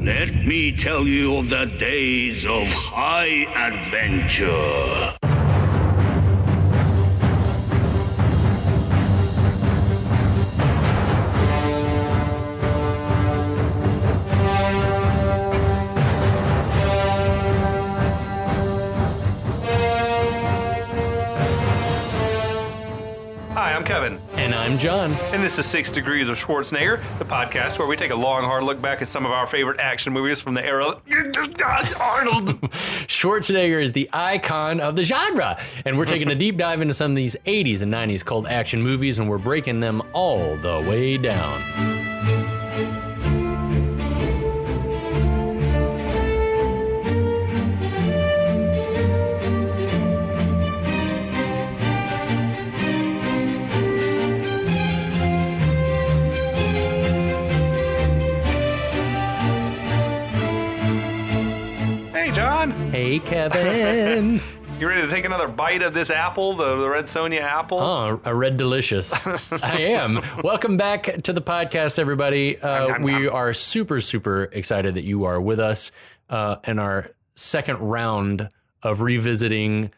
Let me tell you of the days of high adventure. Hi, I'm Kevin. And I'm John. And this is 6 Degrees of Schwarzenegger, the podcast where we take a long, hard look back at some of our favorite action movies from the era of Arnold. Schwarzenegger is the icon of the genre. And we're taking a deep dive into some of these 80s and 90s cult action movies, and we're breaking them all the way down. Hey, Kevin. You ready to take another bite of this apple, the Red Sonja apple? Oh, a red delicious. I am. Welcome back to the podcast, everybody. We are super, super excited that you are with us in our second round of revisiting.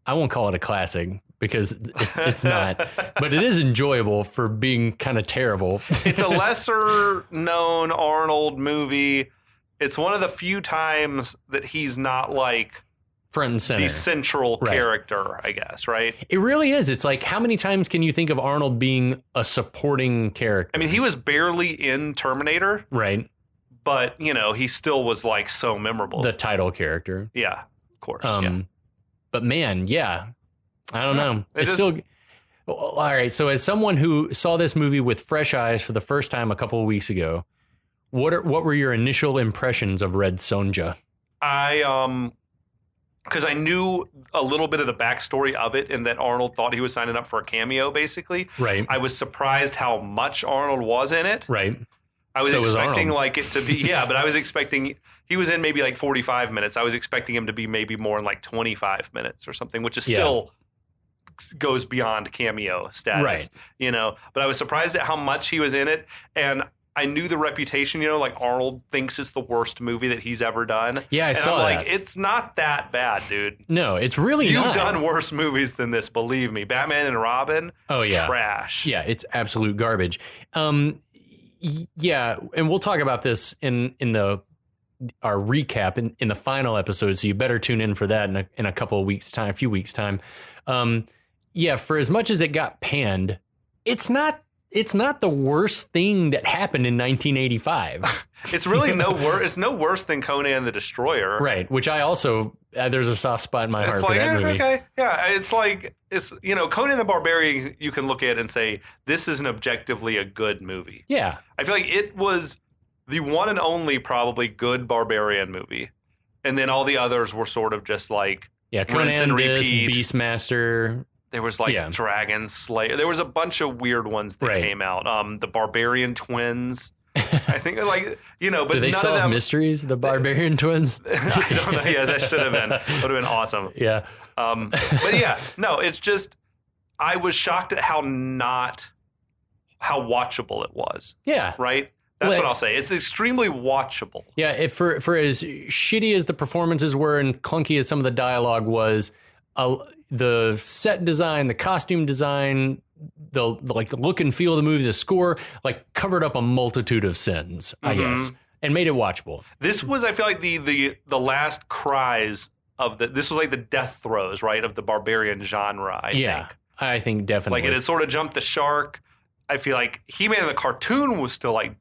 I won't call it a classic because it's not, but it is enjoyable for being kind of terrible. It's a lesser known Arnold movie. It's one of the few times that he's not like front and center, the central character, I guess, right? It really is. It's like, how many times can you think of Arnold being a supporting character? I mean, he was barely in Terminator. Right. But, you know, he still was like so memorable. The title character. Yeah, of course. But man, yeah, I don't know. It's still... All right. So as someone who saw this movie with fresh eyes for the first time a couple of weeks ago, what were your initial impressions of Red Sonja? Because I knew a little bit of the backstory of it, and that Arnold thought he was signing up for a cameo, basically. Right. I was surprised how much Arnold was in it. Right. I was expecting like it to be, but I was expecting he was in maybe like 45 minutes. I was expecting him to be maybe more in like 25 minutes or something, which is still goes beyond cameo status. Right. You know, but I was surprised at how much he was in it, and I knew the reputation, you know, like Arnold thinks it's the worst movie that he's ever done. Yeah, I saw that. Like, it's not that bad, dude. No, it's really not. You've done worse movies than this, believe me. Batman and Robin, trash. Yeah, it's absolute garbage. Yeah, and we'll talk about this in our recap in the final episode, so you better tune in for that in a couple of weeks' time, a few weeks' time. Yeah, for as much as it got panned, it's not the worst thing that happened in 1985. It's really It's no worse than Conan the Destroyer. Right, which I also, there's a soft spot in my heart for that movie. Okay, yeah, it's you know, Conan the Barbarian, you can look at and say, this is an objectively a good movie. Yeah. I feel like it was the one and only probably good Barbarian movie. And then all the others were sort of just like, Conan and Beastmaster. There was like Dragon Slayer. There was a bunch of weird ones that came out. The Barbarian Twins. I think like, you know, but do they none solve of them, mysteries, the Barbarian Twins? I don't know. Yeah, that should have been. Would have been awesome. Yeah. But yeah, no, it's just, I was shocked at how watchable it was. Yeah. Right? That's what I'll say. It's extremely watchable. Yeah, for as shitty as the performances were and clunky as some of the dialogue was, the set design, the costume design, the look and feel of the movie, the score, like covered up a multitude of sins, I guess, and made it watchable. This was, I feel like the last cries of this was like the death throes, right, of the barbarian genre. I think definitely. Like it had sort of jumped the shark. I feel like He-Man the cartoon was still like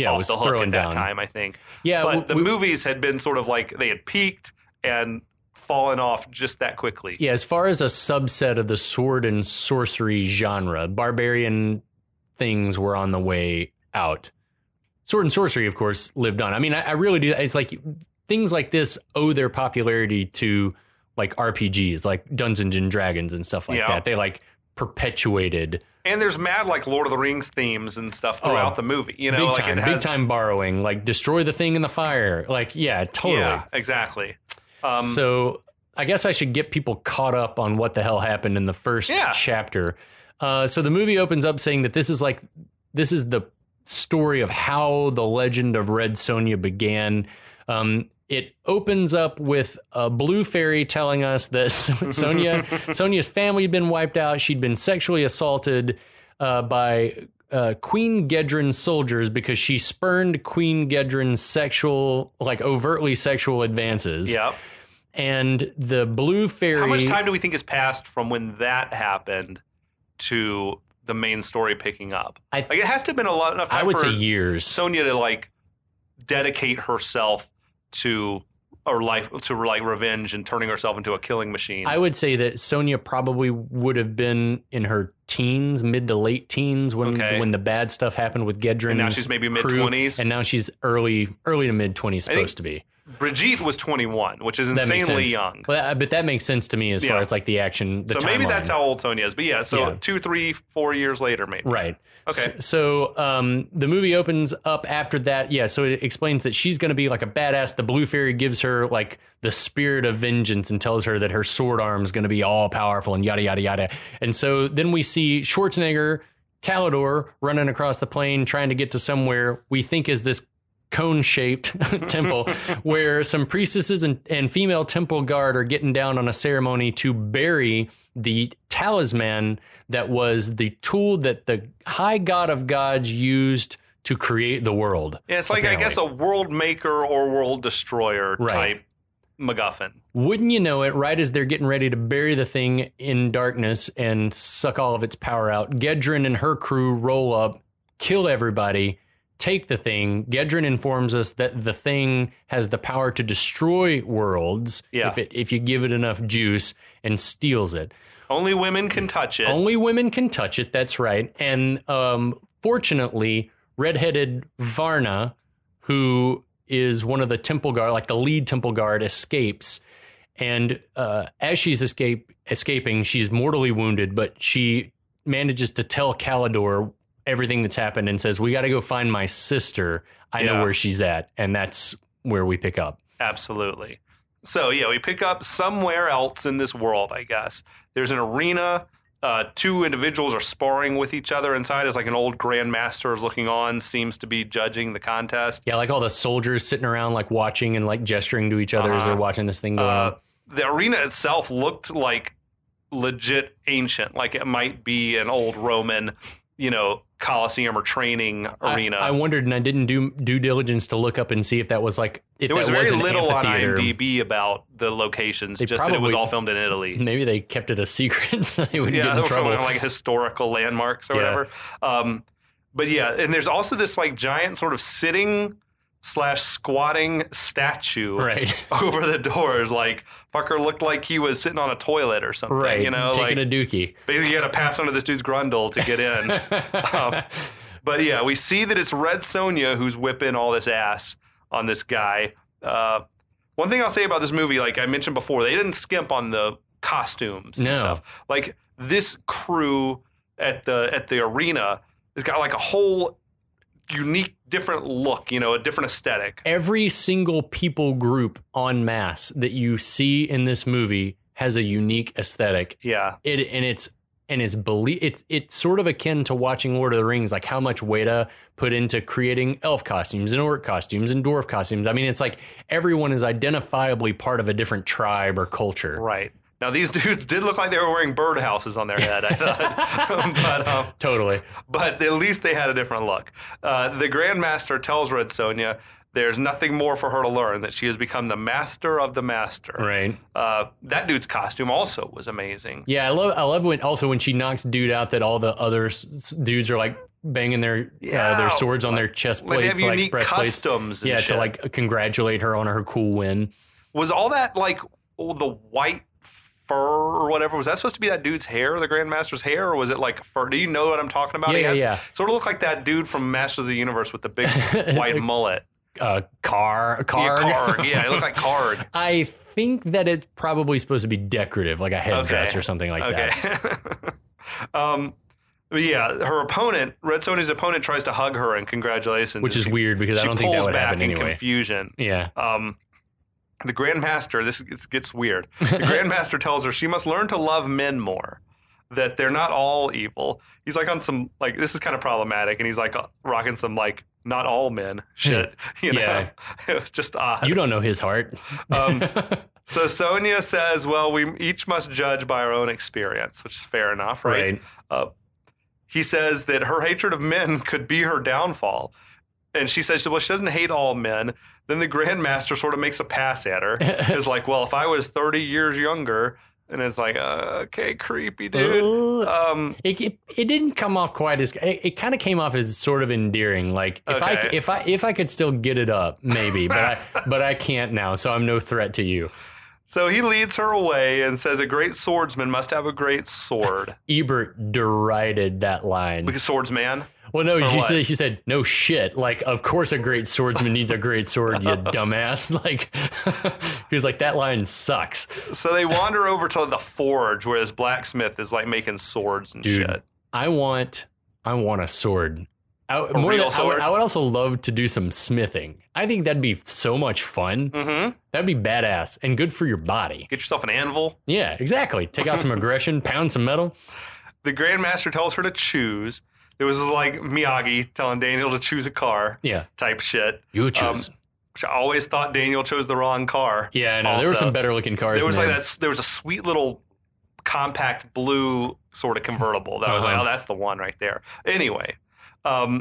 off the hook at that time, I think. Yeah, but the movies had been sort of like they had peaked and fallen off just that quickly. Yeah, as far as a subset of the sword and sorcery genre, barbarian things were on the way out. Sword and sorcery, of course, lived on. I mean, I really do. It's like things like this owe their popularity to like RPGs, like Dungeons and Dragons and stuff like that. They like perpetuated. And there's mad like Lord of the Rings themes and stuff throughout the movie. You know, big time borrowing, like destroy the thing in the fire. Like, yeah, totally. Yeah, exactly. So I guess I should get people caught up on what the hell happened in the first chapter. So the movie opens up saying that this is the story of how the legend of Red Sonja began. It opens up with a blue fairy telling us that Sonja's family had been wiped out. She'd been sexually assaulted by Queen Gedren's soldiers because she spurned Queen Gedren's overtly sexual advances. Yep. And the blue fairy... How much time do we think has passed from when that happened to the main story picking up? It has to have been enough time. I would say years. Sonja to dedicate herself to revenge and turning herself into a killing machine. I would say that Sonja probably would have been in her teens, mid to late teens when the bad stuff happened with Gedren. And now she's maybe mid-20s. And now she's early to mid-20s supposed to be. Brigitte was 21, which is insanely young. But that makes sense to me as far as the action. So maybe that's how old Sonja is. But 2, 3, 4 years later, maybe. Right. Okay. So the movie opens up after that. Yeah. So it explains that she's going to be like a badass. The blue fairy gives her the spirit of vengeance and tells her that her sword arm is going to be all powerful and yada, yada, yada. And so then we see Schwarzenegger, Kalidor running across the plain, trying to get to somewhere we think is this cone-shaped temple where some priestesses and female temple guard are getting down on a ceremony to bury the talisman that was the tool that the high god of gods used to create the world. Yeah, it's apparently. I guess, a world maker or world destroyer type MacGuffin. Wouldn't you know it, right as they're getting ready to bury the thing in darkness and suck all of its power out, Gedren and her crew roll up, kill everybody, take the thing. Gedren informs us that the thing has the power to destroy worlds if you give it enough juice, and steals it. Only women can touch it. Only women can touch it, that's right. And fortunately, redheaded Varna, who is one of the temple guard, the lead temple guard, escapes. And as she's escaping, she's mortally wounded, but she manages to tell Kalidor everything that's happened and says, we got to go find my sister. I know where she's at. And that's where we pick up. Absolutely. So, we pick up somewhere else in this world, I guess. There's an arena. 2 individuals are sparring with each other inside as an old grandmaster is looking on, seems to be judging the contest. Yeah, all the soldiers sitting around watching and gesturing to each other as they're watching this thing go on. The arena itself looked legit ancient, it might be an old Roman, Coliseum or training arena. I wondered, and I didn't do due diligence to look up and see if that was if there was very little on amphitheater. IMDb about the locations, that it was all filmed in Italy. Maybe they kept it a secret so they wouldn't get in trouble. Historical landmarks or whatever. But and there's also this giant sort of sitting / squatting statue over the doors. Fucker looked like he was sitting on a toilet or something. Right, taking a dookie. Basically, you got to pass under this dude's grundle to get in. But we see that it's Red Sonja who's whipping all this ass on this guy. One thing I'll say about this movie, I mentioned before, they didn't skimp on the costumes and stuff. This crew at the arena has got a whole unique, different look, a different aesthetic. Every single people group en masse that you see in this movie has a unique aesthetic. Yeah. It's sort of akin to watching Lord of the Rings, how much Weta put into creating elf costumes and orc costumes and dwarf costumes. I mean, it's everyone is identifiably part of a different tribe or culture. Right. Now, these dudes did look like they were wearing birdhouses on their head, I thought. But, totally. But at least they had a different look. The Grandmaster tells Red Sonja there's nothing more for her to learn, that she has become the master of the master. Right. That dude's costume also was amazing. Yeah, I love when she knocks dude out, that all the other dudes are banging their swords on their chest plates, they have unique customs. And shit. To congratulate her on her cool win. Was all that the white fur or whatever, was that supposed to be that dude's hair, the Grandmaster's hair, or was it fur? Do you know what I'm talking about? Yeah. Sort of looked like that dude from Masters of the Universe with the big white mullet. Karg. Yeah, Karg. Yeah, it looked like Karg. I think that it's probably supposed to be decorative, like a headdress or something like that. But her opponent, Red Sonja's opponent, tries to hug her in congratulations. Which is weird because I don't think that would happen anyway. She pulls back in confusion. Yeah. The Grandmaster, this gets weird. The Grandmaster tells her she must learn to love men more. that they're not all evil. He's like on some, like, this is kind of problematic, and he's like rocking some, like, not all men shit. You know? Yeah. It was just odd. You don't know his heart. So Sonja says, well, we each must judge by our own experience, which is fair enough, right? He says that her hatred of men could be her downfall. And she says, well, she doesn't hate all men. Then the Grandmaster sort of makes a pass at her. It's like, well, if I was 30 years younger, and it's like, okay, creepy, dude. It didn't come off quite as, it kind of came off as sort of endearing. Like if I could still get it up, maybe, but I can't now. So I'm no threat to you. So he leads her away and says a great swordsman must have a great sword. Ebert derided that line. Because swordsman? Well, no, she said, no shit. Like, of course a great swordsman needs a great sword, you dumbass. Like, he was like, that line sucks. So they wander over to the forge where this blacksmith is like making swords and shit. I want a sword. I would also love to do some smithing. I think that'd be so much fun. Mm-hmm. That'd be badass and good for your body. Get yourself an anvil. Yeah, exactly. Take out some aggression, pound some metal. The Grandmaster tells her to choose. It was like Miyagi telling Daniel to choose a car. Yeah. Type shit. You choose. Which I always thought Daniel chose the wrong car. Yeah, I know. There were some better looking cars. There was a sweet little compact blue sort of convertible that I was like, oh, that's the one right there. Anyway,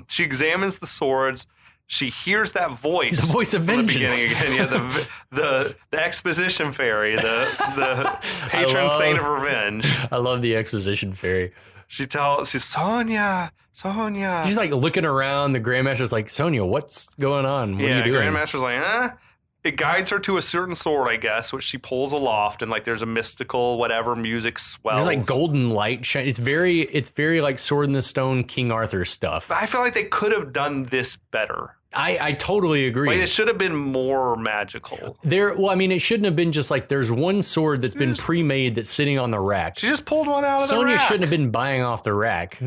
she examines the swords. She hears that voice. The voice of vengeance. The beginning again. Yeah, the exposition fairy, the patron saint of revenge. I love the exposition fairy. She's Sonja. She's like looking around. The Grandmaster's like, Sonja, what's going on? What are you doing? Grandmaster's like, It guides her to a certain sword, I guess, which she pulls aloft, and like there's a mystical whatever music swells. There's like golden light. It's very like Sword in the Stone, King Arthur stuff. I feel like they could have done this better. I totally agree. Like, it should have been more magical. It shouldn't have been just like there's one sword that's been pre-made that's sitting on the rack. She just pulled one out of the rack. Sonja shouldn't have been buying off the rack.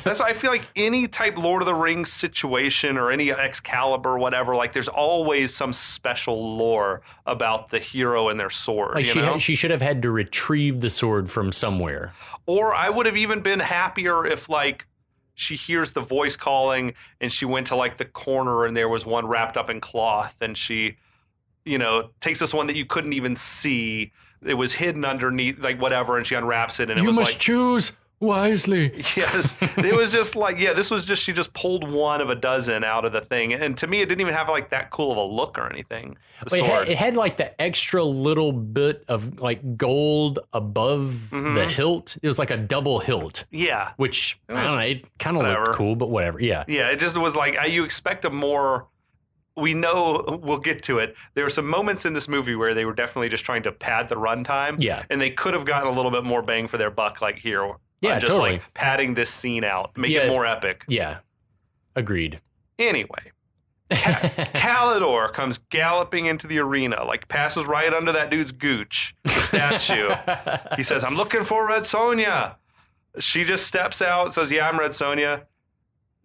That's why I feel like any type Lord of the Rings situation or any Excalibur, whatever, like there's always some special lore about the hero and their sword. Like she should have had to retrieve the sword from somewhere. Or I would have even been happier if like she hears the voice calling and she went to like the corner and there was one wrapped up in cloth and she, takes this one that you couldn't even see. It was hidden underneath like whatever and she unwraps it and it was like. You must choose wisely. Yes. It was just like, this was just, she just pulled one of a dozen out of the thing. And to me, it didn't even have like that cool of a look or anything. It had like the extra little bit of like gold above the hilt. It was like a double hilt. Yeah. Which, I don't know, it kind of looked cool, but whatever. Yeah. Yeah. It just was like, you expect a more, we know, we'll get to it. There were some moments in this movie where they were definitely just trying to pad the runtime. Yeah. And they could have gotten a little bit more bang for their buck like here. Yeah, just totally. Like padding this scene out, make it more epic. Yeah, agreed. Anyway, Kalidor comes galloping into the arena, like passes right under that dude's gooch, the statue. He says, I'm looking for Red Sonja. She just steps out, says, yeah, I'm Red Sonja.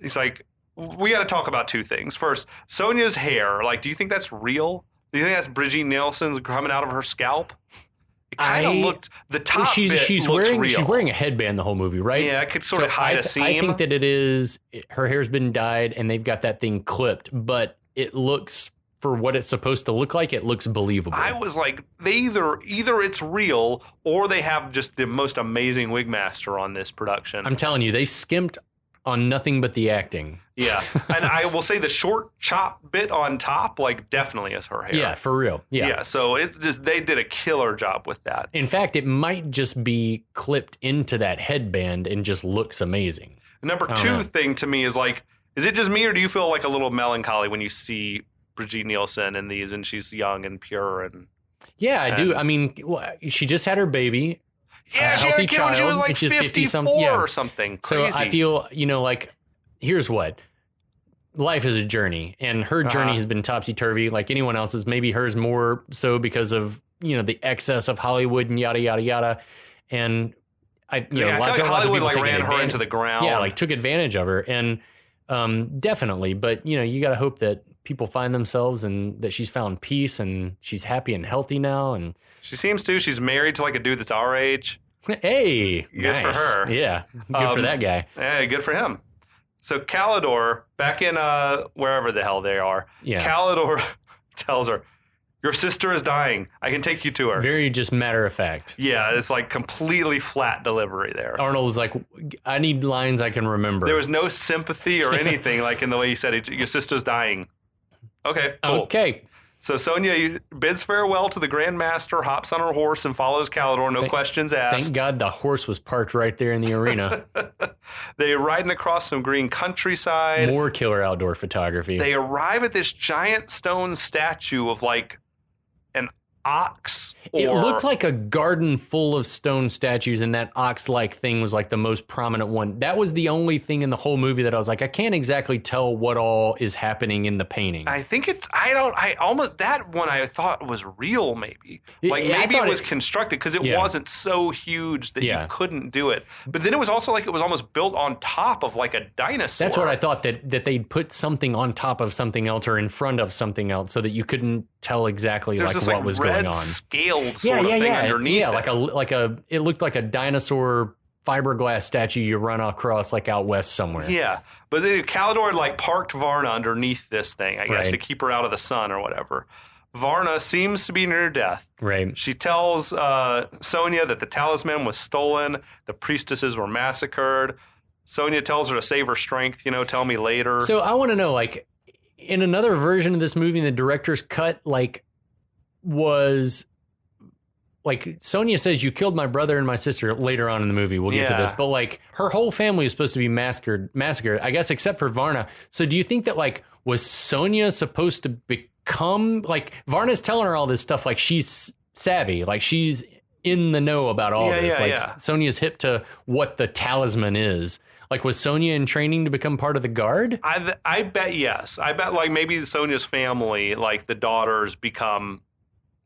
He's like, we got to talk about two things. First, Sonja's hair. Like, do you think that's real? Do you think that's Brigitte Nielsen's coming out of her scalp? It kind of looked, the top bit looks real. She's wearing a headband the whole movie, right? Yeah, it could sort of hide a seam. I think that it is, her hair's been dyed and they've got that thing clipped, but it looks, for what it's supposed to look like, it looks believable. I was like, they either it's real or they have just the most amazing wig master on this production. I'm telling you, they skimped on nothing but the acting. Yeah. And I will say the short chop bit on top, like, definitely is her hair. Yeah, for real. Yeah. Yeah. So it's just, they did a killer job with that. In fact, it might just be clipped into that headband and just looks amazing. Number two thing to me is like, is it just me or do you feel like a little melancholy when you see Brigitte Nielsen in these and she's young and pure? And yeah, I do. I mean, she just had her baby. Yeah, she had a kid when she was like 54 or something. Crazy. So I feel, like, here's what. Life is a journey, and her journey has been topsy-turvy like anyone else's. Maybe hers more so because of, the excess of Hollywood and yada, yada, yada. And I feel like Hollywood like ran her into the ground. Yeah, like took advantage of her. And definitely. But, you got to hope that people find themselves and that she's found peace and she's happy and healthy now. And she seems to. She's married to like a dude that's our age. Hey, Good nice. for her. Yeah, good for that guy. Yeah, good for him. So Kalidor, back in wherever the hell they are, Kalidor tells her, your sister is dying. I can take you to her. Very just matter of fact. Yeah, it's like completely flat delivery there. Arnold was like, I need lines I can remember. There was no sympathy or anything like in the way he said it. Your sister's dying. Okay, cool. Okay. So Sonja bids farewell to the Grand Master, hops on her horse, and follows Kalidor. No questions asked. Thank God the horse was parked right there in the arena. They're riding across some green countryside. More killer outdoor photography. They arrive at this giant stone statue of like an ox. It looked like a garden full of stone statues, and that ox-like thing was like the most prominent one. That was the only thing in the whole movie that I was like, I can't exactly tell what all is happening in the painting. I think that one I thought was real, maybe. Like maybe it was constructed because it wasn't so huge that you couldn't do it. But then it was also like it was almost built on top of like a dinosaur. That's what I thought, that they'd put something on top of something else or in front of something else so that you couldn't tell exactly like what was going on. Scaled sort of thing underneath. Yeah, it looked like a dinosaur fiberglass statue you run across like out west somewhere. Yeah, but Kalidor had like parked Varna underneath this thing, I guess, to keep her out of the sun or whatever. Varna seems to be near death. Right. She tells Sonja that the talisman was stolen, the priestesses were massacred. Sonja tells her to save her strength, tell me later. So I want to know, like, in another version of this movie, the director's cut, was like Sonja says, you killed my brother and my sister later on in the movie. We'll get to this. But like her whole family is supposed to be massacred, I guess, except for Varna. So do you think that like was Sonja supposed to become like Varna's telling her all this stuff? Like she's savvy, like she's in the know about all this. Sonja's hip to what the talisman is. Like, was Sonja in training to become part of the guard? I bet yes. I bet like maybe Sonja's family, like the daughters, become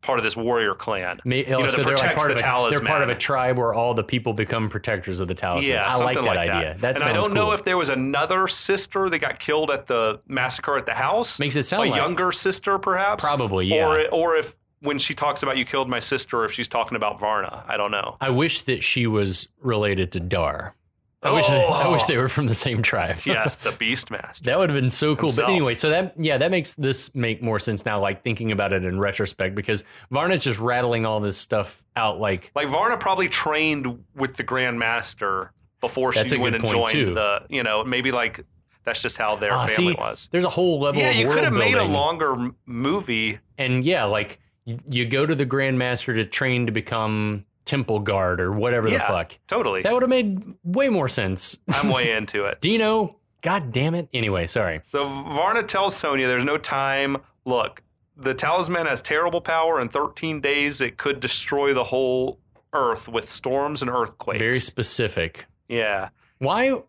part of this warrior clan. So they're like part of they're part of a tribe where all the people become protectors of the talisman. Yeah, I like that idea. That sounds I don't cool. know if there was another sister that got killed at the massacre at the house. Makes it sound like a younger sister, perhaps. Probably, yeah. Or if when she talks about you killed my sister, if she's talking about Varna, I don't know. I wish that she was related to Dar. I wish they were from the same tribe. Yes, the Beastmaster. That would have been so cool. Himself. But anyway, so that makes this make more sense now, like thinking about it in retrospect, because Varna's just rattling all this stuff out like Varna probably trained with the Grand Master before she went and joined the, maybe like that's just how their family was. There's a whole level of world building. Yeah, you could have made a longer movie. And like you go to the Grand Master to train to become temple guard or whatever the fuck. Totally. That would have made way more sense. I'm way into it. Dino, god damn it. Anyway, sorry. So Varna tells Sonja there's no time. Look, the talisman has terrible power. In 13 days, it could destroy the whole earth with storms and earthquakes. Very specific. Yeah. Why would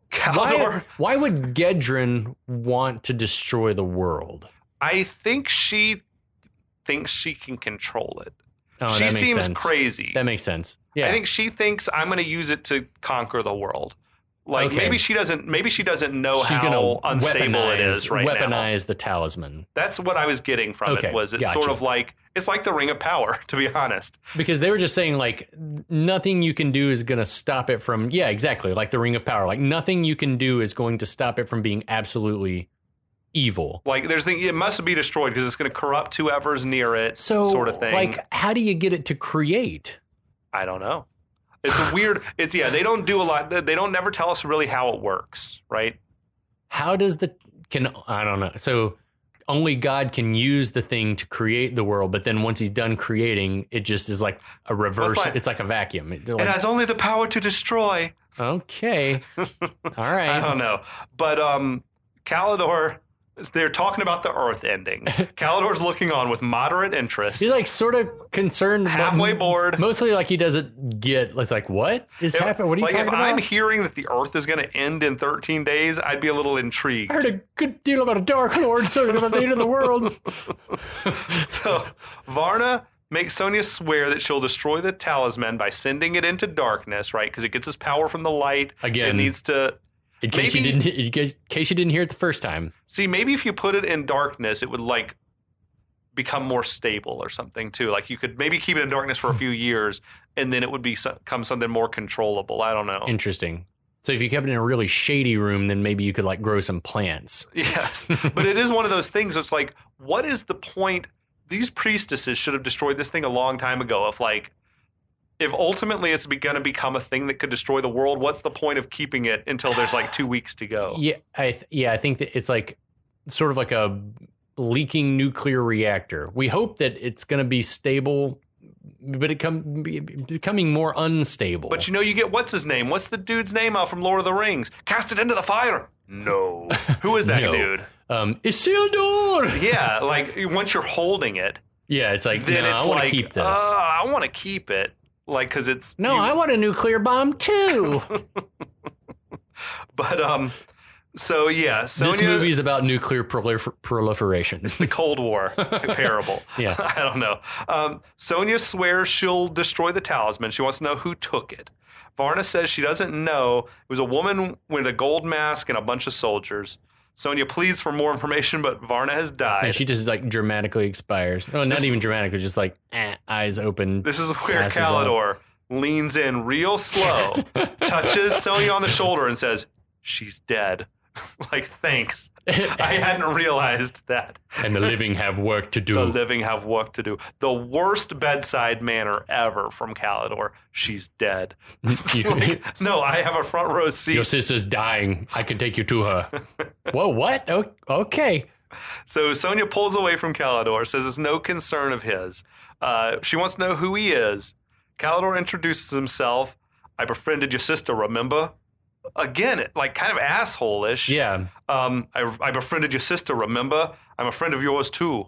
Gedren want to destroy the world? I think she thinks she can control it. Oh, she seems crazy. That makes sense. Yeah. I think she thinks I'm going to use it to conquer the world. Like maybe she doesn't know how unstable it is right now. Weaponize the talisman. That's what I was getting from it. It's sort of like it's like the Ring of Power, to be honest. Because they were just saying like nothing you can do is going to stop it from. Yeah, exactly. Like the Ring of Power. Like nothing you can do is going to stop it from being absolutely evil. Like it must be destroyed because it's going to corrupt whoever's near it, sort of thing. Like, how do you get it to create? I don't know. It's weird. They don't do a lot. They don't never tell us really how it works, right? How does I don't know. So only God can use the thing to create the world, but then once he's done creating, it just is like a reverse. It's like a vacuum. It has only the power to destroy. Okay. All right. I don't know. But Kalidor, they're talking about the Earth ending. Kalidor's looking on with moderate interest. He's like sort of concerned, halfway bored. Mostly like he doesn't get. It's like, what is happening? What are you talking about? If I'm hearing that the Earth is going to end in 13 days, I'd be a little intrigued. I heard a good deal about a Dark Lord talking about the end of the world. So Varna makes Sonja swear that she'll destroy the talisman by sending it into darkness, right? Because it gets its power from the light. Again, it needs to. In case you didn't hear it the first time. See, maybe if you put it in darkness, it would like become more stable or something too. Like you could maybe keep it in darkness for a few years and then it would become something more controllable. I don't know. Interesting. So if you kept it in a really shady room, then maybe you could like grow some plants. Yes. But it is one of those things. It's like, what is the point? These priestesses should have destroyed this thing a long time ago. If ultimately it's going to become a thing that could destroy the world, what's the point of keeping it until there's like 2 weeks to go? Yeah. I think that it's like sort of like a leaking nuclear reactor. We hope that it's going to be stable, but becoming more unstable. But you get what's his name? What's the dude's name out from Lord of the Rings? Cast it into the fire. No. Who is that dude? Isildur. Yeah, like once you're holding it. Yeah, it's like, then I want to keep this. I want to keep it. Like, because it's. No, I want a nuclear bomb too. But, so yeah, Sonya, this movie is about nuclear proliferation. It's the Cold War parable. Yeah, I don't know. Sonya swears she'll destroy the talisman. She wants to know who took it. Varna says she doesn't know. It was a woman with a gold mask and a bunch of soldiers. Sonya pleads for more information, but Varna has died. And she just like dramatically expires. Oh, not even dramatically, just like eyes open. This is where Kalidor leans in real slow, touches Sonya on the shoulder, and says, "She's dead." Like, thanks. I hadn't realized that. And the living have work to do. The living have work to do. The worst bedside manner ever from Kalidor. She's dead. Like, no, I have a front row seat. Your sister's dying. I can take you to her. Whoa, what? Oh, okay. So Sonya pulls away from Kalidor, says it's no concern of his. She wants to know who he is. Kalidor introduces himself. I befriended your sister, remember? Again, like kind of asshole-ish. Yeah. I befriended your sister, remember? I'm a friend of yours too.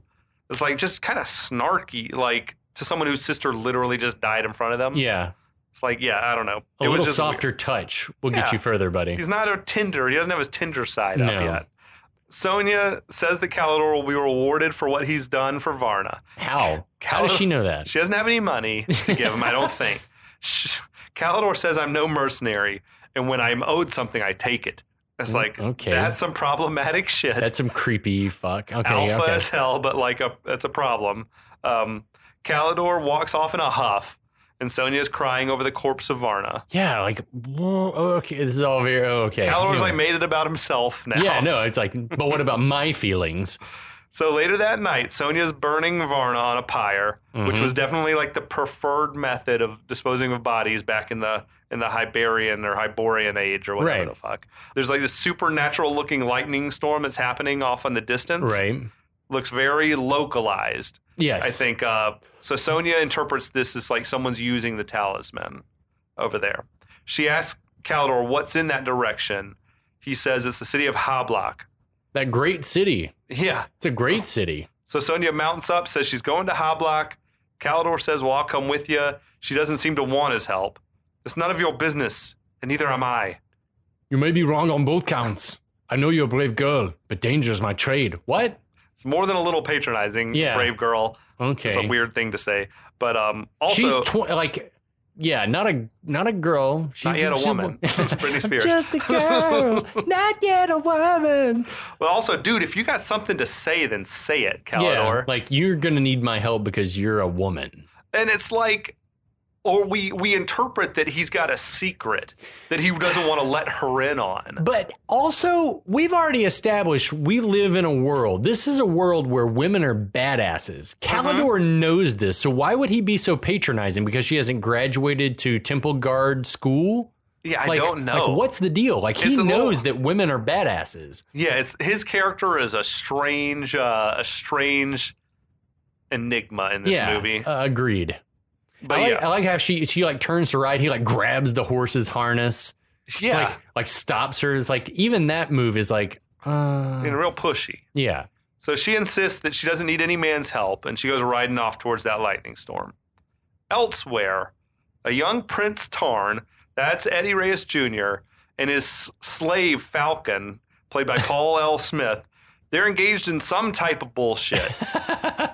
It's like just kind of snarky, like to someone whose sister literally just died in front of them. Yeah. It's like, yeah, I don't know. A little softer touch will get you further, buddy. He's not a Tinder. He doesn't have his Tinder side up yet. Sonya says that Kalidor will be rewarded for what he's done for Varna. How? How does she know that? She doesn't have any money to give him, I don't think. Kalidor says, I'm no mercenary. And when I'm owed something, I take it. It's like, okay, that's some problematic shit. That's some creepy fuck. Okay, Alpha as hell, but like that's a problem. Kalidor walks off in a huff, and Sonya's crying over the corpse of Varna. Yeah, like, okay, this is all very, okay. Kalidor's like made it about himself now. Yeah, no, it's like, but what about my feelings? So later that night, Sonya's burning Varna on a pyre, which was definitely like the preferred method of disposing of bodies back in the Hyborian age or whatever the fuck. There's like this supernatural looking lightning storm that's happening off in the distance. Right. Looks very localized. Yes. I think, so Sonya interprets this as like someone's using the talisman over there. She asks Kalidor what's in that direction. He says it's the city of Hablok. That great city. Yeah. It's a great city. So Sonya mounts up, says she's going to Hablok. Kalidor says, well, I'll come with you. She doesn't seem to want his help. It's none of your business, and neither am I. You may be wrong on both counts. I know you're a brave girl, but danger is my trade. What? It's more than a little patronizing, brave girl. Okay. It's a weird thing to say. But also... She's not a girl. She's not yet a woman. Britney Spears. Just a girl, not yet a woman. But also, dude, if you got something to say, then say it, Kalidor. Yeah, like, you're going to need my help because you're a woman. And it's like... Or we interpret that he's got a secret that he doesn't want to let her in on. But also, we've already established we live in a world. This is a world where women are badasses. Kalidor knows this, so why would he be so patronizing? Because she hasn't graduated to Temple Guard school? Yeah, I don't know. Like, what's the deal? Like, he knows that women are badasses. Yeah, his character is a strange enigma in this movie. Agreed. But I like how she like turns to ride. He like grabs the horse's harness. Yeah. Like stops her. It's like, even that move is like, real pushy. Yeah. So she insists that she doesn't need any man's help, and she goes riding off towards that lightning storm. Elsewhere, a young Prince Tarn, that's Eddie Reyes Jr., and his slave Falkon, played by Paul L. Smith, they're engaged in some type of bullshit,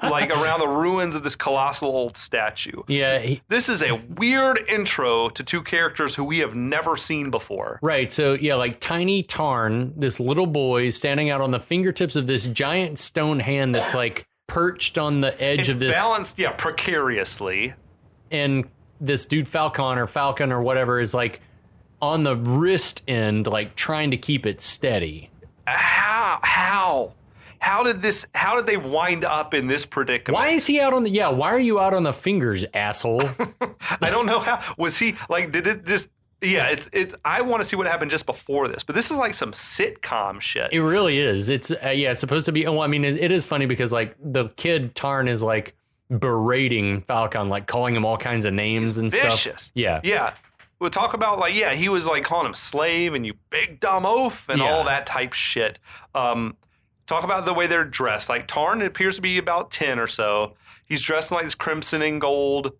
like around the ruins of this colossal old statue. Yeah. This is a weird intro to two characters who we have never seen before. Right. So, yeah, like Tiny Tarn, this little boy standing out on the fingertips of this giant stone hand that's like perched on the edge of this, balanced, precariously, and this dude Falcon or whatever is like on the wrist end, like trying to keep it steady. How did they wind up in this predicament? Why is he out on the? Why are you out on the fingers, asshole? I don't know how. Was he like? Did it just? Yeah, it's. I want to see what happened just before this, but this is like some sitcom shit. It really is. It's it's supposed to be. Well, I mean, it is funny because like the kid Tarn is like berating Falcon, like calling him all kinds of names and vicious stuff. Yeah. We'll talk about like he was like calling him slave and you big dumb oaf and all that type shit. Talk about the way they're dressed. Like Tarn appears to be about 10 or so. He's dressed in like this crimson and gold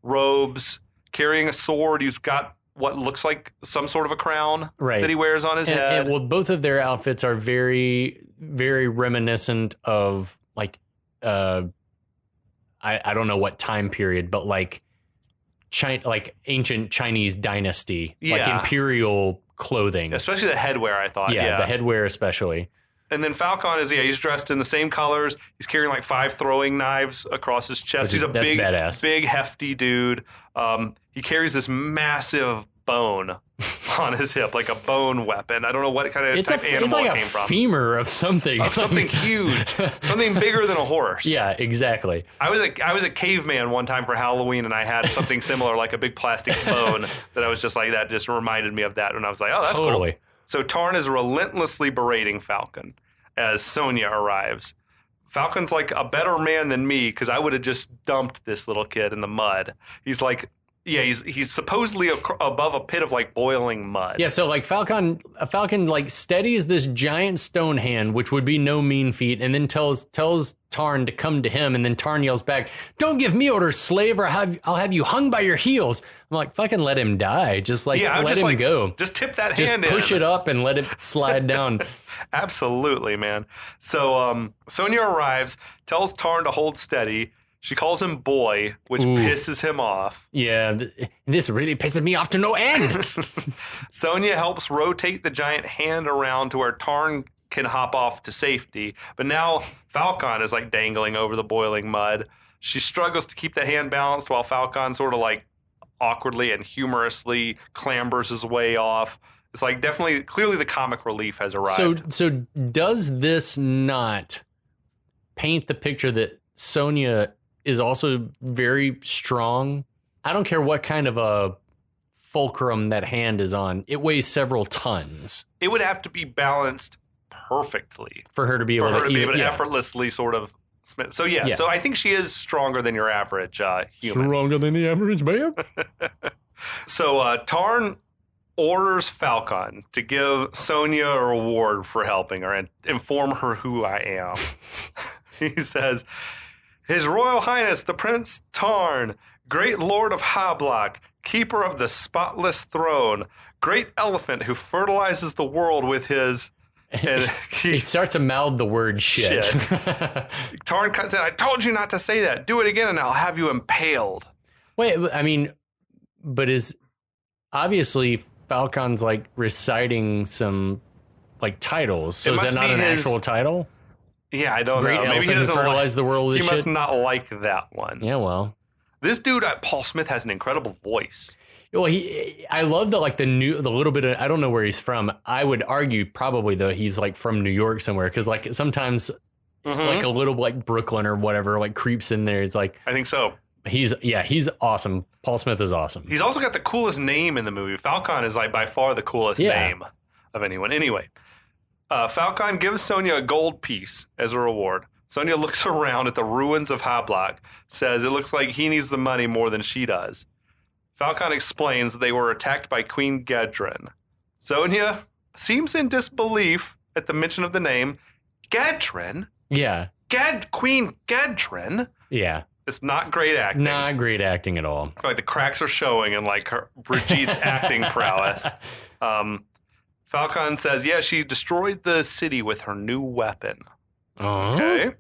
robes, carrying a sword. He's got what looks like some sort of a crown that he wears on his head. And, well, both of their outfits are very, very reminiscent of like, I don't know what time period, but like ancient Chinese dynasty, like imperial clothing. Especially the headwear, I thought. Yeah, the headwear especially. And then Falcon is, he's dressed in the same colors. He's carrying like 5 throwing knives across his chest. He's a big, hefty dude. He carries this massive bone on his hip, like a bone weapon. I don't know what kind of animal it came from. It's like a femur of something. Something huge. Something bigger than a horse. Yeah, exactly. I was a caveman one time for Halloween, and I had something similar, like a big plastic bone that I was just like, that just reminded me of that. And I was like, oh, that's totally cool. So Tarn is relentlessly berating Falcon as Sonja arrives. Falcon's like a better man than me because I would have just dumped this little kid in the mud. He's like, he's supposedly above a pit of like boiling mud. Yeah, so like Falcon like steadies this giant stone hand, which would be no mean feat, and then tells Tarn to come to him, and then Tarn yells back, "Don't give me orders, slave, or I'll have you hung by your heels." I'm like, fucking let him die. Just like let him go. Just tip that hand in. Just push it up and let it slide down. Absolutely, man. So Sonja arrives, tells Tarn to hold steady. She calls him boy, which pisses him off. Yeah, this really pisses me off to no end. Sonja helps rotate the giant hand around to where Tarn can hop off to safety. But now Falcon is like dangling over the boiling mud. She struggles to keep the hand balanced while Falcon sort of like awkwardly and humorously clambers his way off. It's like clearly the comic relief has arrived. So does this not paint the picture that Sonja is also very strong? I don't care what kind of a fulcrum that hand is on. It weighs several tons. It would have to be balanced perfectly for her to be able to effortlessly sort of. So so I think she is stronger than your average human. Stronger than the average man. So Tarn orders Falcon to give Sonja a reward for helping her and inform her who I am. He says, "His Royal Highness, the Prince Tarn, great Lord of Hablok, keeper of the spotless throne, great elephant who fertilizes the world with his..." And he starts to mouth the word shit. Tarn said, "I told you not to say that. Do it again and I'll have you impaled." Wait, I mean, but obviously Falcon's like reciting some like titles. So is that not an actual title? Yeah, I don't know. Maybe he doesn't fertilize the world with shit. He must not like that one. Yeah, well. This dude, Paul Smith, has an incredible voice. Well, I love the little bit of, I don't know where he's from. I would argue probably though he's like from New York somewhere, because like sometimes like a little like Brooklyn or whatever like creeps in there. It's like, I think so. He's awesome. Paul Smith is awesome. He's also got the coolest name in the movie. Falcon is like by far the coolest name of anyone. Anyway, Falcon gives Sonja a gold piece as a reward. Sonja looks around at the ruins of Hablok, says it looks like he needs the money more than she does. Falcon explains that they were attacked by Queen Gedren. Sonja seems in disbelief at the mention of the name. Gedren? Yeah. Queen Gedren? Yeah. It's not great acting. Not great acting at all. I feel like the cracks are showing in like Brigitte's acting prowess. Falcon says, she destroyed the city with her new weapon. Okay.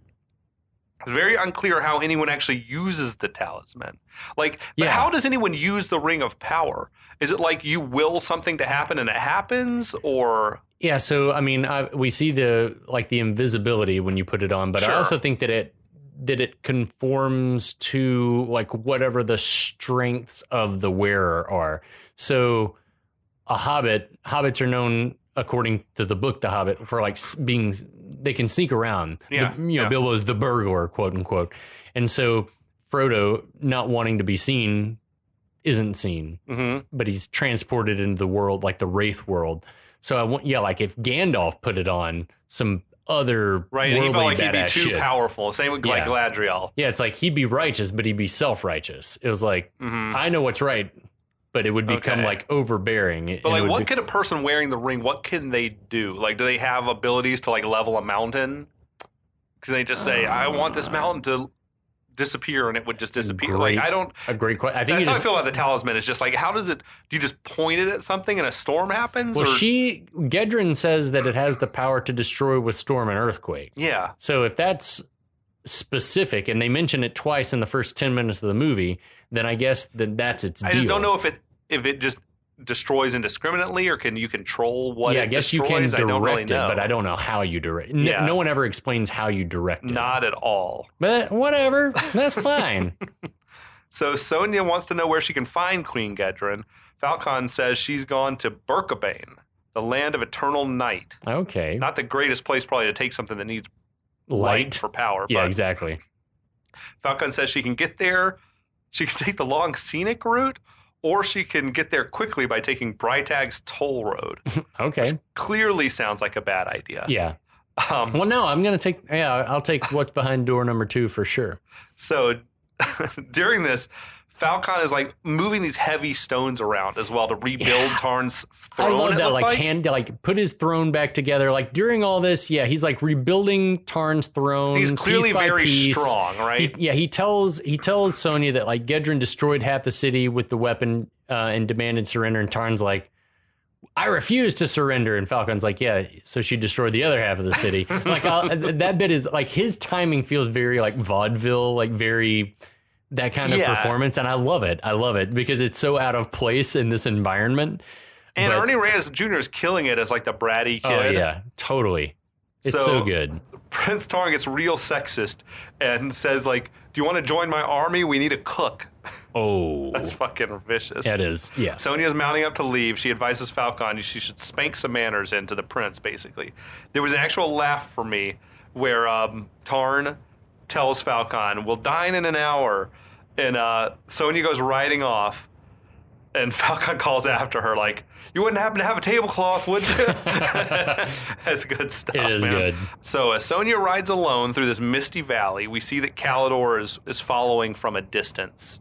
It's very unclear how anyone actually uses the talisman. But how does anyone use the Ring of Power? Is it like you will something to happen and it happens, or? Yeah, so I mean, we see the invisibility when you put it on, but I also think that that it conforms to like whatever the strengths of the wearer are. So hobbits are known, according to the book The Hobbit, for like being, they can sneak around. Bilbo's the burglar, quote unquote. And so Frodo, not wanting to be seen, isn't seen, but he's transported into the world, like the Wraith world. So like if Gandalf put it on, some other right, and he felt like he'd be too shit. Powerful. Same with like Galadriel. Yeah, it's like he'd be righteous, but he'd be self-righteous. It was like, I know what's right, but it would become like overbearing. But like, what could a person wearing the ring, what can they do? Like, do they have abilities to like level a mountain? Can they just say, I want this mountain to disappear, and it would just disappear? A great question. I think that's how I feel about the talisman. It's just like, how does it, do you just point it at something and a storm happens? Well, Gedrin says that it has the power to destroy with storm and earthquake. Yeah. So if that's specific, and they mention it twice in the first 10 minutes of the movie, then I guess that's its deal. I just don't know if it just destroys indiscriminately, or can you control what it destroys? You can direct I don't really know. it, but I don't know how you direct it. No one ever explains how you direct it. Not at all. But whatever, that's fine. So Sonja wants to know where she can find Queen Gedrin. Falkon says she's gone to Birkebane, the land of eternal night. Okay. Not the greatest place probably to take something that needs light for power. Yeah, exactly. Falkon says she can get there. She can take the long scenic route, or she can get there quickly by taking Brytag's toll road. Okay. Which clearly sounds like a bad idea. Yeah. Well, no, I'm going to take, I'll take what's behind door number 2 for sure. So during this, Falkon is like moving these heavy stones around as well to rebuild Tarn's throne. I love that, like put his throne back together. Like during all this, he's like rebuilding Tarn's throne. He's clearly very strong, right? He tells Sonja that like Gedrin destroyed half the city with the weapon and demanded surrender, and Tarn's like, I refuse to surrender, and Falcon's like, yeah, so she destroyed the other half of the city. Like that bit is like, his timing feels very like vaudeville, like very that kind of performance, and I love it because it's so out of place in this environment. And Ernie Reyes Jr. is killing it as like the bratty kid. Oh yeah, totally. It's so good. Prince Tarn gets real sexist and says like, do you want to join my army? We need a cook. Oh. That's fucking vicious. It is, yeah. Sonja's mounting up to leave. She advises Falkon she should spank some manners into the prince, basically. There was an actual laugh for me where Tarn tells Falkon, we'll dine in an hour. And Sonja goes riding off. And Falkon calls after her like, you wouldn't happen to have a tablecloth, would you? That's good stuff, It is man. good. So as Sonja rides alone through this misty valley, we see that Kalidor is following from a distance.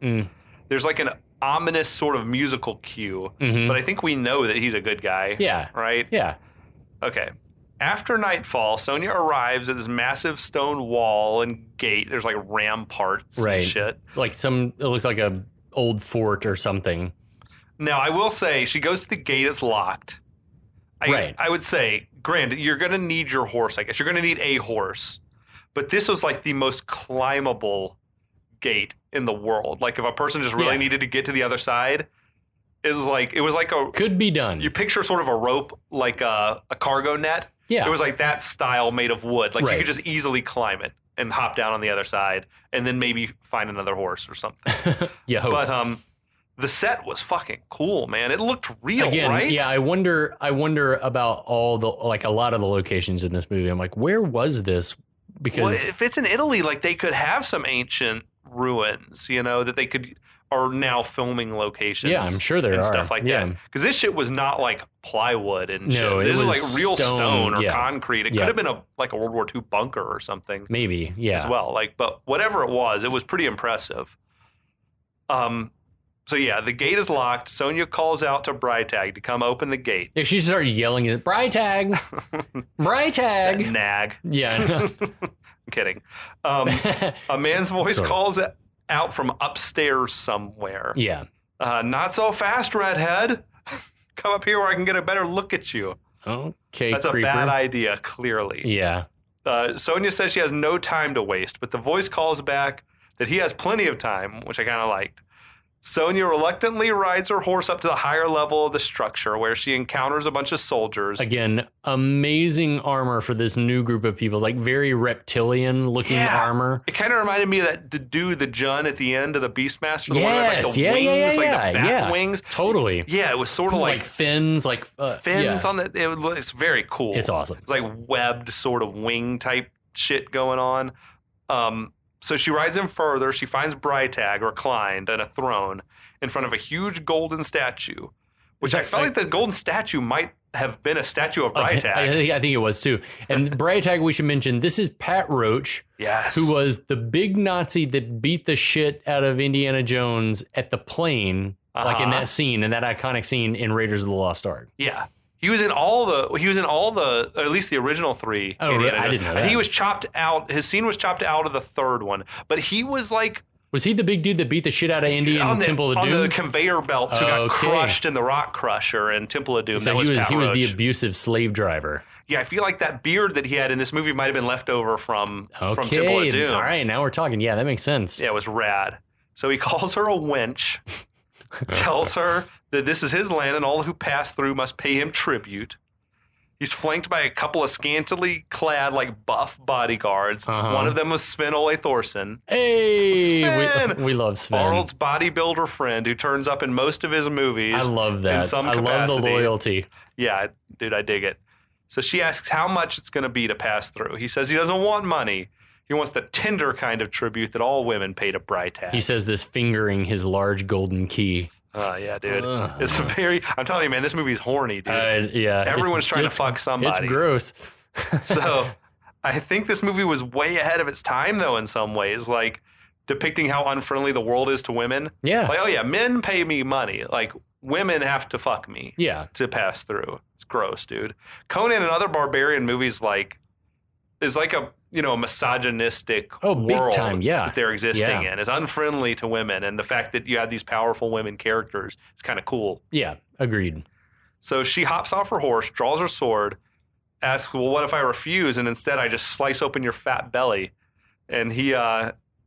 There's like an ominous sort of musical cue, but I think we know that he's a good guy. Yeah. Right? Yeah. Okay. After nightfall, Sonja arrives at this massive stone wall and gate. There's like ramparts and shit. Like it looks like a old fort or something. Now, I will say, she goes to the gate, it's locked. I would say, granted, you're going to need your horse, I guess. You're going to need a horse. But this was like the most climbable gate in the world. Like, if a person just really needed to get to the other side, it was like a... Could be done. You picture sort of a rope, like a cargo net. Yeah. It was like that style made of wood. Like, you could just easily climb it and hop down on the other side and then maybe find another horse or something. Yeah. But, the set was fucking cool, man. It looked real, right? Yeah, I wonder about all the, like, a lot of the locations in this movie. I'm like, where was this? Because if it's in Italy, like, they could have some ancient ruins, that they are now filming locations. Yeah, I'm sure there and are stuff like that. Because this shit was not like plywood and shit. This was like real stone or concrete. It could have been a World War II bunker or something. Maybe, yeah. As well, but whatever it was pretty impressive. So, yeah, the gate is locked. Sonja calls out to Brytag to come open the gate. Yeah, she started yelling at Brytag. Brytag. That nag. Yeah. I'm kidding. A man's voice calls out from upstairs somewhere. Yeah. Not so fast, redhead. Come up here where I can get a better look at you. Okay, That's creeper. a bad idea, clearly. Yeah. Sonja says she has no time to waste, but the voice calls back that he has plenty of time, which I kind of liked. Sonja reluctantly rides her horse up to the higher level of the structure where she encounters a bunch of soldiers. Again, amazing armor for this new group of people. Like very reptilian looking armor. It kind of reminded me of the Jun at the end of the Beastmaster. The one with like the wings, like the bat wings. Totally. Yeah, it was sort of like fins, on the. It's very cool. It's awesome. It's like webbed sort of wing type shit going on. So she rides in further. She finds Brytag reclined on a throne in front of a huge golden statue, which I felt like the golden statue might have been a statue of Brytag. I think it was too. And Brytag, we should mention, this is Pat Roach, who was the big Nazi that beat the shit out of Indiana Jones at the plane, like in that scene, in that iconic scene in Raiders of the Lost Ark. Yeah. He was in all the, at least the original 3. Oh, really? I didn't know that. And he was chopped out. His scene was chopped out of the 3rd one. But he was like... Was he the big dude that beat the shit out of Indy in Temple of Doom? On the conveyor belts who got crushed in the Rock Crusher in Temple of Doom. So he was the abusive slave driver. Yeah, I feel like that beard that he had in this movie might have been left over from Temple of Doom. All right, now we're talking. Yeah, that makes sense. Yeah, it was rad. So he calls her a wench, tells her that this is his land and all who pass through must pay him tribute. He's flanked by a couple of scantily clad, like, buff bodyguards. One of them was Sven Ole Thorsen. Hey! Sven! We love Sven. Arnold's bodybuilder friend who turns up in most of his movies. I love that. In some capacity. I love the loyalty. Yeah, dude, I dig it. So she asks how much it's going to be to pass through. He says he doesn't want money. He wants the tender kind of tribute that all women pay to Brytag. He says this fingering his large golden key. Oh, yeah, dude. It's I'm telling you, man, this movie's horny, dude. Yeah. Everyone's trying to fuck somebody. It's gross. So I think this movie was way ahead of its time, though, in some ways, like depicting how unfriendly the world is to women. Yeah. Like, oh, yeah, men pay me money. Like, women have to fuck me to pass through. It's gross, dude. Conan and other barbarian movies, like, is like a misogynistic world time, that they're existing in. It's unfriendly to women, and the fact that you have these powerful women characters is kind of cool. Yeah, agreed. So she hops off her horse, draws her sword, asks, well, what if I refuse, and instead I just slice open your fat belly? And he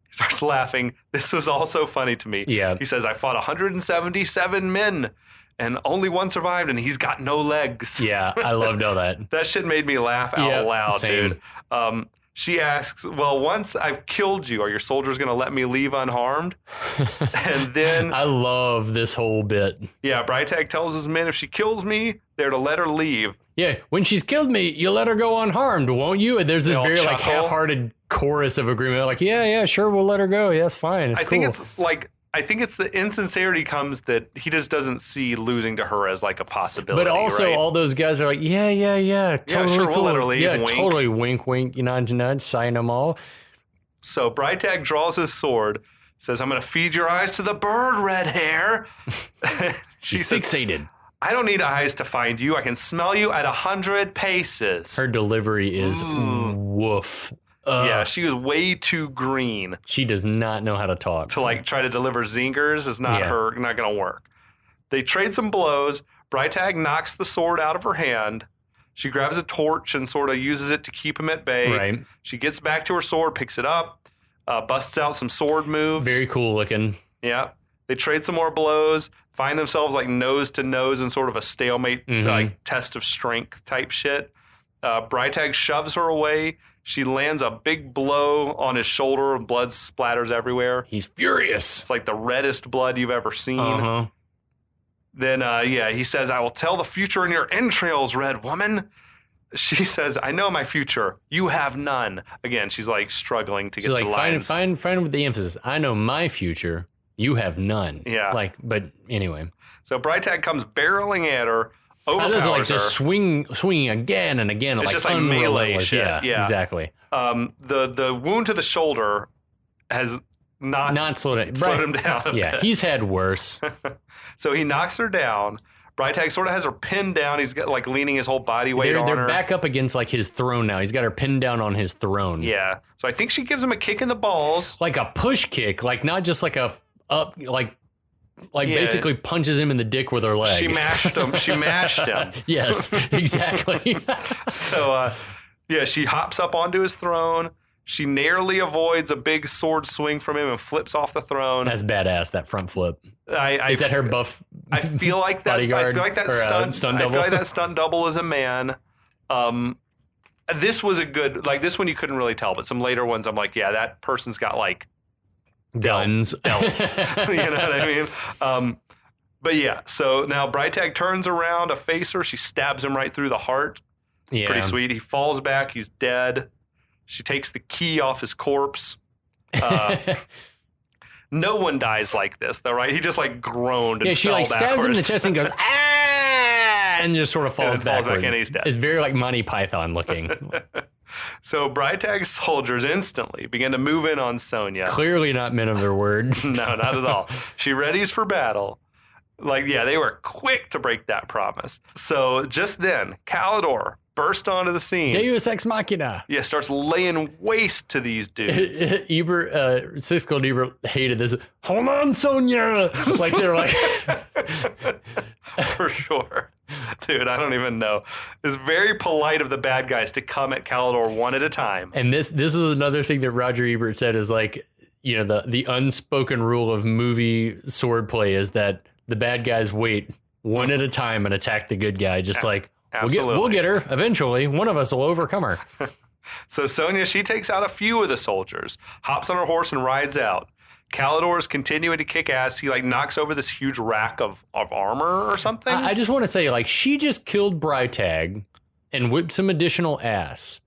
starts laughing. This was also funny to me. Yeah. He says, I fought 177 men, and only one survived, and he's got no legs. Yeah, I loved all that. That shit made me laugh out loud, same. dude. She asks, well, once I've killed you, are your soldiers going to let me leave unharmed? And then... I love this whole bit. Yeah, Brytag tells his men if she kills me, they're to let her leave. Yeah, when she's killed me, you'll let her go unharmed, won't you? And there's this very like half-hearted chorus of agreement. Like, yeah, sure, we'll let her go. Yeah, it's fine. It's cool. I think it's the insincerity comes that he just doesn't see losing to her as like a possibility. But also all those guys are like, yeah, totally sure, cool. We'll let her leave. Yeah, wink. Totally wink, nudge, sign them all. So Brytag draws his sword, says, I'm going to feed your eyes to the bird, red hair. She's fixated. I don't need eyes to find you. I can smell you at 100 paces. Her delivery is woof. Yeah, she was way too green. She does not know how to talk. To like try to deliver zingers is not not going to work. They trade some blows. Brytag knocks the sword out of her hand. She grabs a torch and sort of uses it to keep him at bay. Right. She gets back to her sword, picks it up, busts out some sword moves. Very cool looking. Yeah. They trade some more blows, find themselves like nose to nose in sort of a stalemate, like test of strength type shit. Brytag shoves her away. She lands a big blow on his shoulder. Blood splatters everywhere. He's furious. It's like the reddest blood you've ever seen. Then, he says, I will tell the future in your entrails, red woman. She says, I know my future. You have none. Again, she's like struggling to get the lines. Find with the emphasis. I know my future. You have none. Yeah. But anyway. So Brytag comes barreling at her. Overpowers her. Just swinging again and again. It's just like melee shit. Yeah, exactly. The wound to the shoulder has not slowed him down a bit. He's had worse. So he knocks her down. Brytag sort of has her pinned down. He's got like leaning his whole body weight on her. They're back up against like his throne now. He's got her pinned down on his throne. Yeah. So I think she gives him a kick in the balls. Like a push kick, like not just like a up basically punches him in the dick with her leg. She mashed him. Yes, exactly. So, she hops up onto his throne. She narrowly avoids a big sword swing from him and flips off the throne. That's badass, that front flip. Is that her buff I feel like that bodyguard? I feel like that stunt double? I feel like that stunt double is a man. This was a good, like, this one you couldn't really tell, but some later ones I'm like, yeah, that person's got like guns. belts. You know what I mean? But yeah, so now Brytag turns around to face her. She stabs him right through the heart. Yeah. Pretty sweet. He falls back. He's dead. She takes the key off his corpse. No one dies like this, though, right? He just like groaned and she fell like stabs him in the chest and goes, ah, and just sort of falls backwards. Back and he's dead. It's very like Monty Python looking. So Brytag's soldiers instantly begin to move in on Sonja. Clearly not men of their word. No, not at all. She readies for battle. Like, yeah, they were quick to break that promise. So just then, Kalidor burst onto the scene. Deus Ex Machina. Yeah, starts laying waste to these dudes. Siskel and Ebert hated this. Hold on, Sonja. Like, they're like... For sure. Dude, I don't even know. It's very polite of the bad guys to come at Kalidor one at a time. And this is another thing that Roger Ebert said is like, you know, the unspoken rule of movie swordplay is that the bad guys wait one at a time and attack the good guy. Just like, we'll get her eventually. One of us will overcome her. So Sonja, she takes out a few of the soldiers, hops on her horse and rides out. Kalidor is continuing to kick ass. He like knocks over this huge rack of armor or something. I just want to say, like, she just killed Brytag and whipped some additional ass.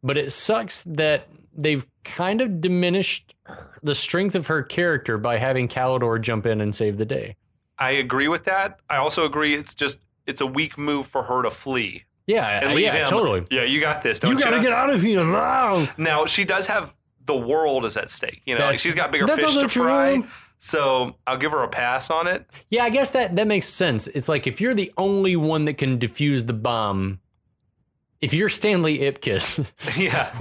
But it sucks that they've kind of diminished the strength of her character by having Kalidor jump in and save the day. I agree with that. I also agree it's a weak move for her to flee. Yeah, yeah, totally. Yeah, you got this, don't you? You got to get out of here now. Now, she does have the world is at stake. You know, like she's got bigger fish to true. fry. So I'll give her a pass on it. Yeah, I guess that makes sense. It's like if you're the only one that can defuse the bomb, if you're Stanley Ipkiss,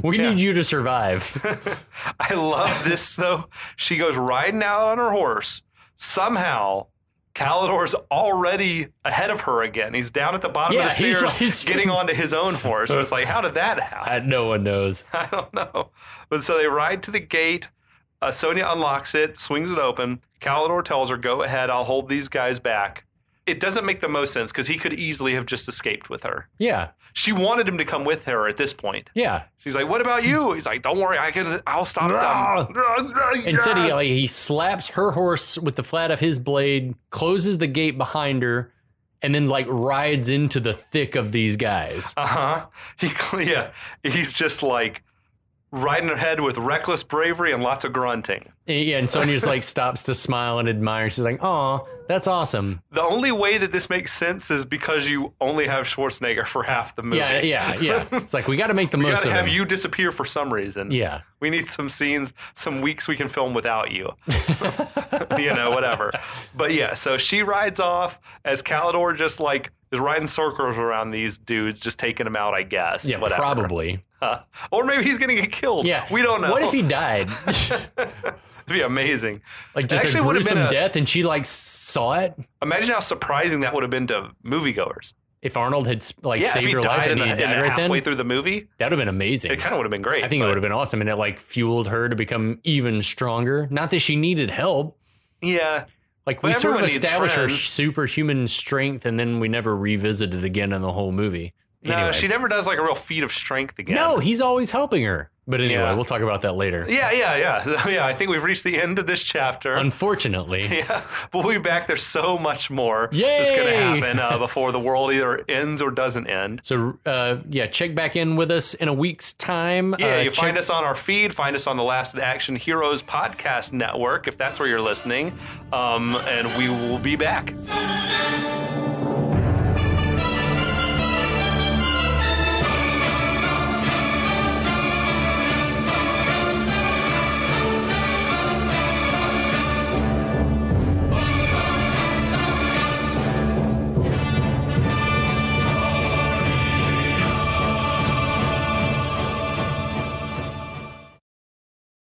we need you to survive. I love this, though. She goes riding out on her horse. Somehow, Kalidor's already ahead of her again. He's down at the bottom of the stairs, he's getting onto his own horse. It's like, how did that happen? No one knows. I don't know. But so they ride to the gate. Sonja unlocks it, swings it open. Kalidor tells her, go ahead, I'll hold these guys back. It doesn't make the most sense because he could easily have just escaped with her. Yeah. She wanted him to come with her at this point. Yeah. She's like, what about you? He's like, don't worry, I'll stop them. Instead, he slaps her horse with the flat of his blade, closes the gate behind her, and then like rides into the thick of these guys. He's just like riding ahead with reckless bravery and lots of grunting. Yeah, and Sonja's like stops to smile and admire. She's like, "Oh, that's awesome." The only way that this makes sense is because you only have Schwarzenegger for half the movie. Yeah. It's like we got to make the most of it. We got to have you disappear for some reason. Yeah. We need some scenes, some weeks we can film without you. Whatever. But yeah, so she rides off as Kalidor just like is riding circles around these dudes, just taking them out, I guess. Yeah, whatever. Probably. Or maybe he's going to get killed. Yeah. We don't know. What if he died? It'd be amazing. Like just a gruesome death and she like saw it. Imagine how surprising that would have been to moviegoers. If Arnold had saved her life and he died right halfway through the movie. That would have been amazing. It kind of would have been great. I think it would have been awesome. And it like fueled her to become even stronger. Not that she needed help. Yeah. Like we sort of established her superhuman strength and then we never revisited it again in the whole movie. No, she never does like a real feat of strength again. No, he's always helping her. But anyway, we'll talk about that later. Yeah. Yeah, I think we've reached the end of this chapter. Unfortunately. Yeah, we'll be back. There's so much more that's going to happen before the world either ends or doesn't end. So, check back in with us in a week's time. Yeah, find us on our feed. Find us on the Last of the Action Heroes podcast network, if that's where you're listening. And we will be back.